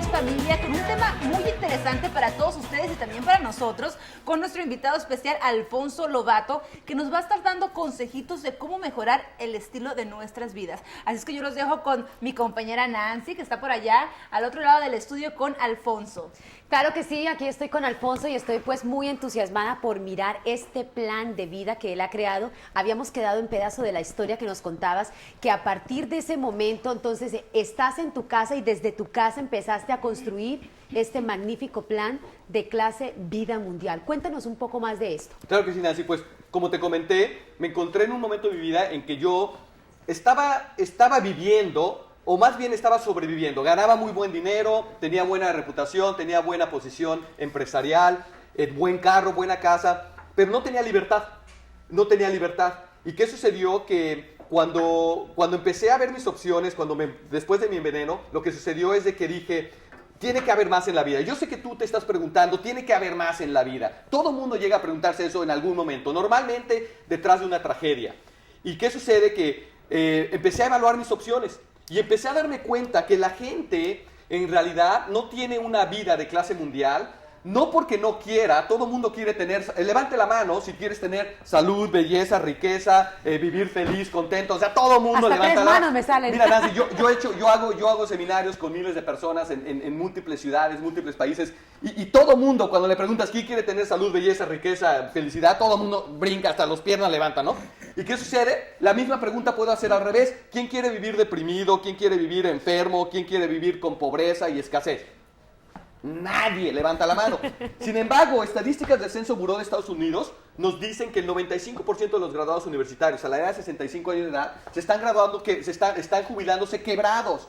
días, familia, con un tema muy interesante para todos ustedes y también para nosotros, con nuestro invitado especial Alfonso Lobato, que nos va a estar dando consejitos de cómo mejorar el estilo de nuestras vidas. Así es que yo los dejo con mi compañera Nancy, que está por allá, al otro lado del estudio con Alfonso. Claro que sí, aquí estoy con Alfonso y estoy pues muy entusiasmada por mirar este plan de vida que él ha creado. Habíamos quedado en pedazo de la historia que nos contabas, que a partir de ese momento entonces estás en tu casa y desde tu casa empezaste a construir este magnífico plan de clase vida mundial. Cuéntanos un poco más de esto. Claro que sí, Nancy, pues como te comenté, me encontré en un momento de mi vida en que yo estaba viviendo, o más bien estaba sobreviviendo. Ganaba muy buen dinero, tenía buena reputación, tenía buena posición empresarial, buen carro, buena casa, pero no tenía libertad. No tenía libertad. ¿Y qué sucedió? Que cuando empecé a ver mis opciones, después de mi enveneno, lo que sucedió es de que dije, tiene que haber más en la vida. Yo sé que tú te estás preguntando, tiene que haber más en la vida. Todo mundo llega a preguntarse eso en algún momento, normalmente detrás de una tragedia. ¿Y qué sucede? Que empecé a evaluar mis opciones. Y empecé a darme cuenta que la gente en realidad no tiene una vida de clase mundial, no porque no quiera, todo el mundo quiere tener, levante la mano si quieres tener salud, belleza, riqueza, vivir feliz, contento, o sea, todo el mundo hasta levanta tres la mano. manos me salen. Mira, Nancy, yo hago seminarios con miles de personas en múltiples ciudades, múltiples países, y todo el mundo, cuando le preguntas quién quiere tener salud, belleza, riqueza, felicidad, todo el mundo brinca, hasta las piernas levanta, ¿no? ¿Y qué sucede? La misma pregunta puedo hacer al revés. ¿Quién quiere vivir deprimido? ¿Quién quiere vivir enfermo? ¿Quién quiere vivir con pobreza y escasez? Nadie levanta la mano. Sin embargo, estadísticas del Censo Bureau de Estados Unidos nos dicen que el 95% de los graduados universitarios a la edad de 65 años de edad se están graduando, están jubilándose quebrados.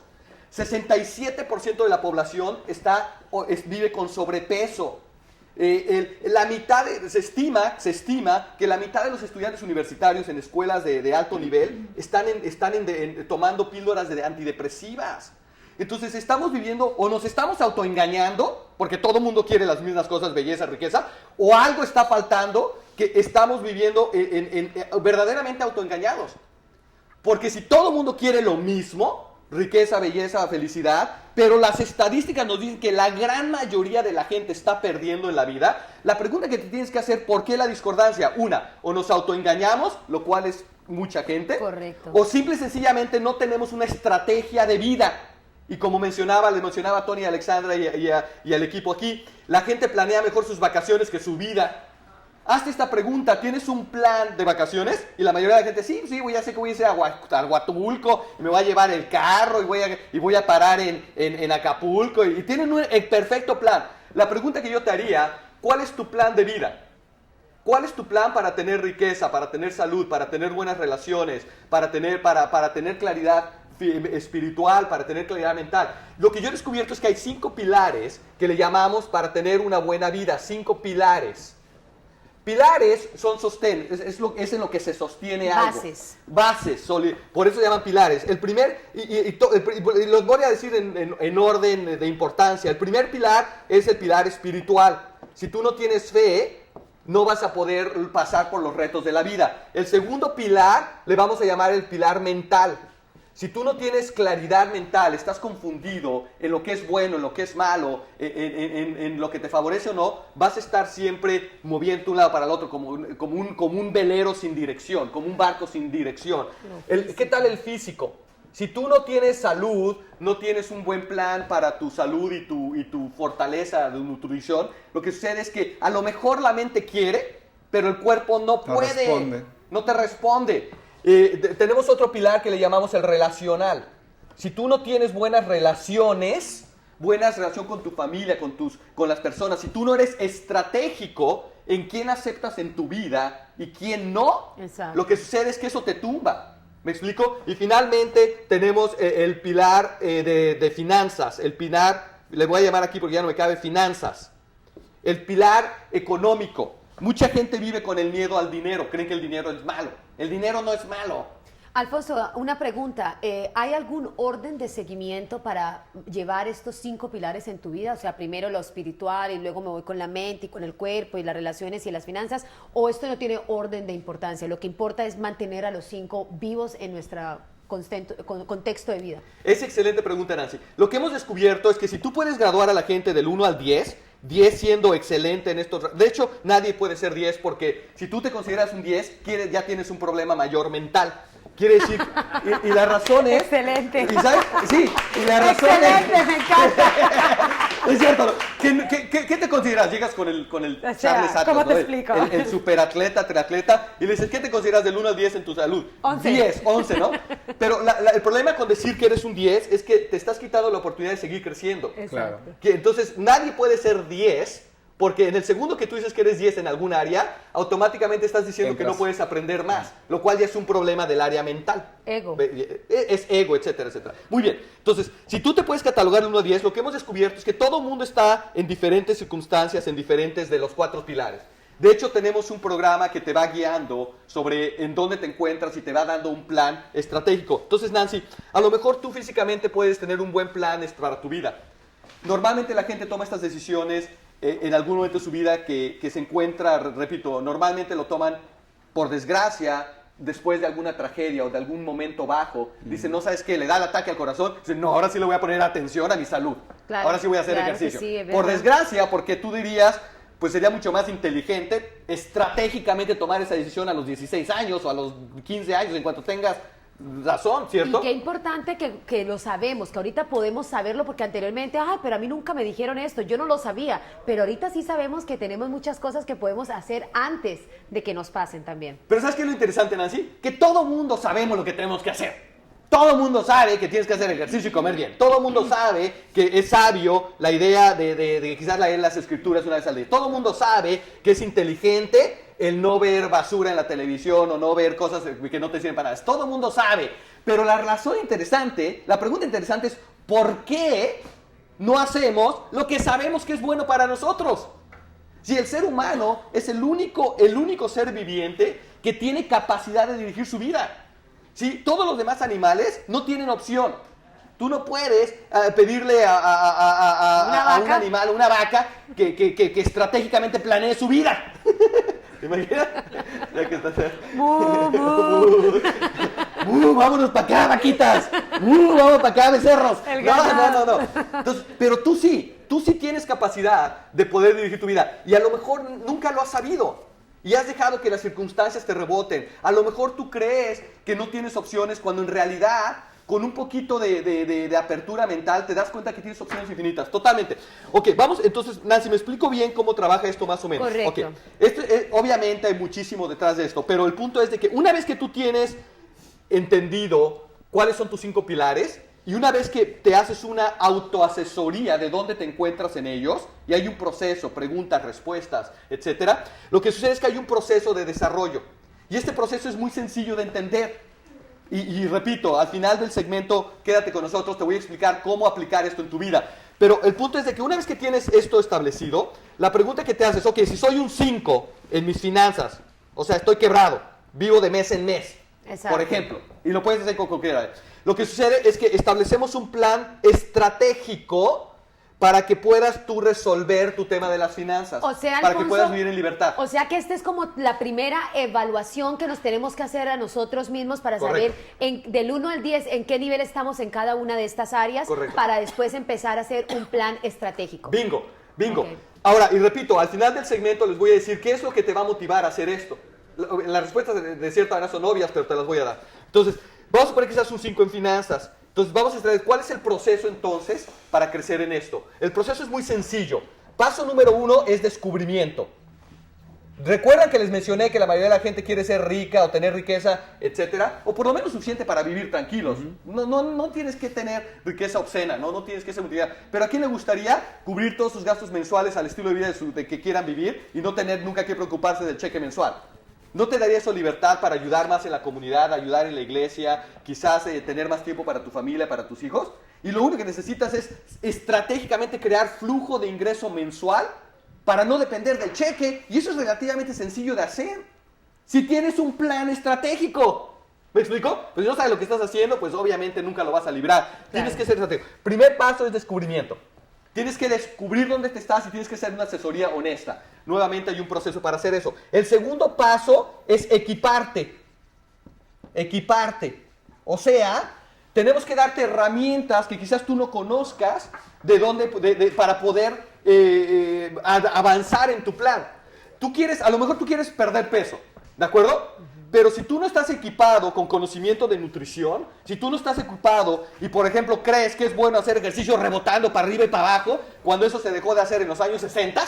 67% de la población vive con sobrepeso. Se estima que la mitad de los estudiantes universitarios en escuelas de alto nivel están tomando píldoras antidepresivas. Entonces estamos viviendo o nos estamos autoengañando, porque todo el mundo quiere las mismas cosas, belleza, riqueza, o algo está faltando que estamos viviendo verdaderamente autoengañados. Porque si todo el mundo quiere lo mismo, riqueza, belleza, felicidad, pero las estadísticas nos dicen que la gran mayoría de la gente está perdiendo en la vida, la pregunta que te tienes que hacer, ¿por qué la discordancia? Una, o nos autoengañamos, lo cual es mucha gente. Correcto. O simple y sencillamente no tenemos una estrategia de vida. Y como les mencionaba a Tony y a Alexandra y al equipo aquí, la gente planea mejor sus vacaciones que su vida. Hazte esta pregunta, ¿tienes un plan de vacaciones? Y la mayoría de la gente, sí, ya sé que voy a ir a Huatulco, y me voy a llevar el carro, y voy a parar en Acapulco, y tienen el perfecto plan. La pregunta que yo te haría, ¿cuál es tu plan de vida? ¿Cuál es tu plan para tener riqueza, para tener salud, para tener buenas relaciones, para tener claridad espiritual, para tener claridad mental? Lo que yo he descubierto es que hay 5 pilares que le llamamos para tener una buena vida, 5 pilares. Pilares son sostén, es en lo que se sostiene algo. Bases, por eso se llaman pilares. El primer, y los voy a decir en orden de importancia. El primer pilar es el pilar espiritual. Si tú no tienes fe, no vas a poder pasar por los retos de la vida. El segundo pilar le vamos a llamar el pilar mental. Si tú no tienes claridad mental, estás confundido en lo que es bueno, en lo que es malo, en lo que te favorece o no, vas a estar siempre moviendo de un lado para el otro como un velero sin dirección, como un barco sin dirección. ¿Qué tal el físico? Si tú no tienes salud, no tienes un buen plan para tu salud y tu fortaleza de nutrición, lo que sucede es que a lo mejor la mente quiere, pero el cuerpo no puede, no te responde. Tenemos otro pilar que le llamamos el relacional. Si tú no tienes buenas relación con tu familia, con las personas, si tú no eres estratégico en quién aceptas en tu vida y quién no, exacto, lo que sucede es que eso te tumba. ¿Me explico? Y finalmente tenemos el pilar de finanzas. El pilar, le voy a llamar aquí porque ya no me cabe, finanzas. El pilar económico. Mucha gente vive con el miedo al dinero, creen que el dinero es malo. El dinero no es malo. Alfonso, una pregunta. ¿Hay algún orden de seguimiento para llevar estos 5 pilares en tu vida? O sea, primero lo espiritual y luego me voy con la mente y con el cuerpo y las relaciones y las finanzas. ¿O esto no tiene orden de importancia? Lo que importa es mantener a los 5 vivos en nuestra contexto de vida? Es excelente pregunta, Nancy. Lo que hemos descubierto es que si tú puedes graduar a la gente del 1 al 10, 10 siendo excelente en estos... De hecho, nadie puede ser 10 porque si tú te consideras un 10, ya tienes un problema mayor mental. Quiere decir, y la razón es... Excelente. ¿Y sabes? Sí, y la razón Excelente, es... me encanta. Es cierto. ¿Qué te consideras? Llegas con el sea, Charles Atlas, ¿cómo te ¿no? explico? El superatleta, triatleta, y le dices, ¿qué te consideras del 1 al 10 en tu salud? 11. 10, 11, ¿no? Pero el problema con decir que eres un 10 es que te estás quitando la oportunidad de seguir creciendo. Exacto. Entonces, nadie puede ser 10, porque en el segundo que tú dices que eres 10 en algún área, automáticamente estás diciendo que no puedes aprender más, lo cual ya es un problema del área mental. Ego. Es ego, etcétera, etcétera. Muy bien. Entonces, si tú te puedes catalogar de 1 a 10, lo que hemos descubierto es que todo mundo está en diferentes circunstancias, en diferentes de los 4 pilares. De hecho, tenemos un programa que te va guiando sobre en dónde te encuentras y te va dando un plan estratégico. Entonces, Nancy, a lo mejor tú físicamente puedes tener un buen plan para tu vida. Normalmente la gente toma estas decisiones en algún momento de su vida que se encuentra, repito, normalmente lo toman por desgracia, después de alguna tragedia o de algún momento bajo. Dicen, no, ¿sabes qué? Le da el ataque al corazón. Dicen, no, ahora sí le voy a poner atención a mi salud. Claro, ahora sí voy a hacer claro ejercicio. que sí, por desgracia, porque tú dirías, pues sería mucho más inteligente estratégicamente tomar esa decisión a los 16 años o a los 15 años, en cuanto tengas razón, ¿cierto? Y qué importante que lo sabemos, que ahorita podemos saberlo, porque anteriormente, ay, pero a mí nunca me dijeron esto, yo no lo sabía, pero ahorita sí sabemos que tenemos muchas cosas que podemos hacer antes de que nos pasen también. Pero ¿sabes qué es lo interesante, Nancy? Que todo mundo sabemos lo que tenemos que hacer. Todo mundo sabe que tienes que hacer ejercicio y comer bien. Todo mundo sabe que es sabio la idea de quizás leer las escrituras una vez al día. Todo mundo sabe que es inteligente el no ver basura en la televisión o no ver cosas que no te sirven para nada. Todo mundo sabe. Pero la razón interesante, la pregunta interesante es ¿por qué no hacemos lo que sabemos que es bueno para nosotros? Si el ser humano es el único ser viviente que tiene capacidad de dirigir su vida. ¿Sí? Todos los demás animales no tienen opción. Tú no puedes pedirle a un animal, a una vaca, que estratégicamente planee su vida. ¿Te imaginas? Ya que estás... vámonos para acá, vaquitas. Vamos para acá, becerros. No. Entonces, pero tú sí tienes capacidad de poder dirigir tu vida. Y a lo mejor nunca lo has sabido. Y has dejado que las circunstancias te reboten. A lo mejor tú crees que no tienes opciones cuando en realidad, con un poquito de apertura mental, te das cuenta que tienes opciones infinitas. Totalmente. Ok, vamos, entonces, Nancy, ¿me explico bien cómo trabaja esto más o menos? Correcto. Okay. Obviamente hay muchísimo detrás de esto, pero el punto es de que una vez que tú tienes entendido cuáles son tus 5 pilares, y una vez que te haces una autoasesoría de dónde te encuentras en ellos, y hay un proceso, preguntas, respuestas, etcétera, lo que sucede es que hay un proceso de desarrollo. Y este proceso es muy sencillo de entender. Y repito, al final del segmento, quédate con nosotros, te voy a explicar cómo aplicar esto en tu vida. Pero el punto es de que una vez que tienes esto establecido, la pregunta que te haces, ok, si soy un 5 en mis finanzas, o sea, estoy quebrado, vivo de mes en mes, Exacto. por ejemplo, y lo puedes hacer con cualquiera. Lo que sucede es que establecemos un plan estratégico para que puedas tú resolver tu tema de las finanzas. O sea, para Alfonso, que puedas vivir en libertad. O sea que esta es como la primera evaluación que nos tenemos que hacer a nosotros mismos para Correcto. saber del 1 al 10 en qué nivel estamos en cada una de estas áreas. Correcto. Para después empezar a hacer un plan estratégico. Bingo. Okay. Ahora, y repito, al final del segmento les voy a decir qué es lo que te va a motivar a hacer esto. Las respuestas de cierta manera son obvias, pero te las voy a dar. Entonces, vamos a suponer que seas un 5 en finanzas. Entonces, vamos a extraer cuál es el proceso entonces para crecer en esto. El proceso es muy sencillo. Paso número 1 es descubrimiento. ¿Recuerdan que les mencioné que la mayoría de la gente quiere ser rica o tener riqueza, etcétera? O por lo menos suficiente para vivir tranquilos. No tienes que tener riqueza obscena, no tienes que ser multimillonario. Pero ¿a quién le gustaría cubrir todos sus gastos mensuales al estilo de vida de que quieran vivir y no tener nunca que preocuparse del cheque mensual? ¿No te daría eso libertad para ayudar más en la comunidad, ayudar en la iglesia, quizás tener más tiempo para tu familia, para tus hijos? Y lo único que necesitas es estratégicamente crear flujo de ingreso mensual para no depender del cheque. Y eso es relativamente sencillo de hacer. Si tienes un plan estratégico. ¿Me explico? Pues si no sabes lo que estás haciendo, pues obviamente nunca lo vas a librar. Claro. Tienes que ser estratégico. Primer paso es descubrimiento. Tienes que descubrir dónde te estás y tienes que hacer una asesoría honesta. Nuevamente hay un proceso para hacer eso. El segundo paso es equiparte. Equiparte. O sea, tenemos que darte herramientas que quizás tú no conozcas para poder avanzar en tu plan. A lo mejor tú quieres perder peso, ¿de acuerdo? Pero si tú no estás equipado con conocimiento de nutrición, si tú no estás equipado y, por ejemplo, crees que es bueno hacer ejercicio rebotando para arriba y para abajo, cuando eso se dejó de hacer en los años 60,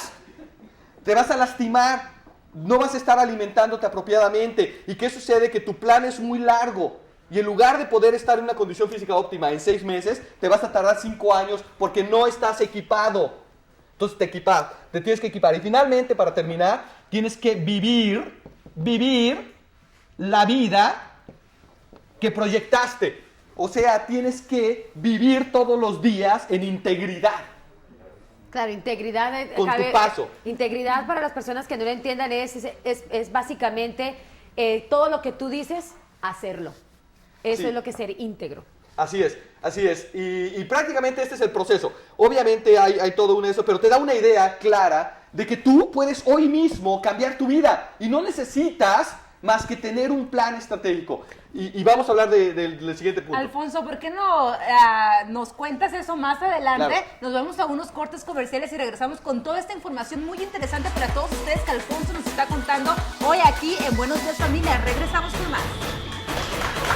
te vas a lastimar, no vas a estar alimentándote apropiadamente. ¿Y qué sucede? Que tu plan es muy largo. Y en lugar de poder estar en una condición física óptima en 6 meses, te vas a tardar 5 años porque no estás equipado. Entonces te tienes que equipar. Y finalmente, para terminar, tienes que vivir la vida que proyectaste. O sea, tienes que vivir todos los días en integridad. Claro, integridad. Con tu paso. Integridad, para las personas que no lo entiendan, es básicamente todo lo que tú dices, hacerlo. Eso Sí. es lo que es ser íntegro. Así es. Y prácticamente este es el proceso. Obviamente hay todo eso, pero te da una idea clara de que tú puedes hoy mismo cambiar tu vida y no necesitas más que tener un plan estratégico. Y vamos a hablar del siguiente punto. Alfonso, ¿por qué no nos cuentas eso más adelante? Claro. Nos vamos a unos cortes comerciales y regresamos con toda esta información muy interesante para todos ustedes que Alfonso nos está contando hoy aquí en Buenos Días Familia. Regresamos con más.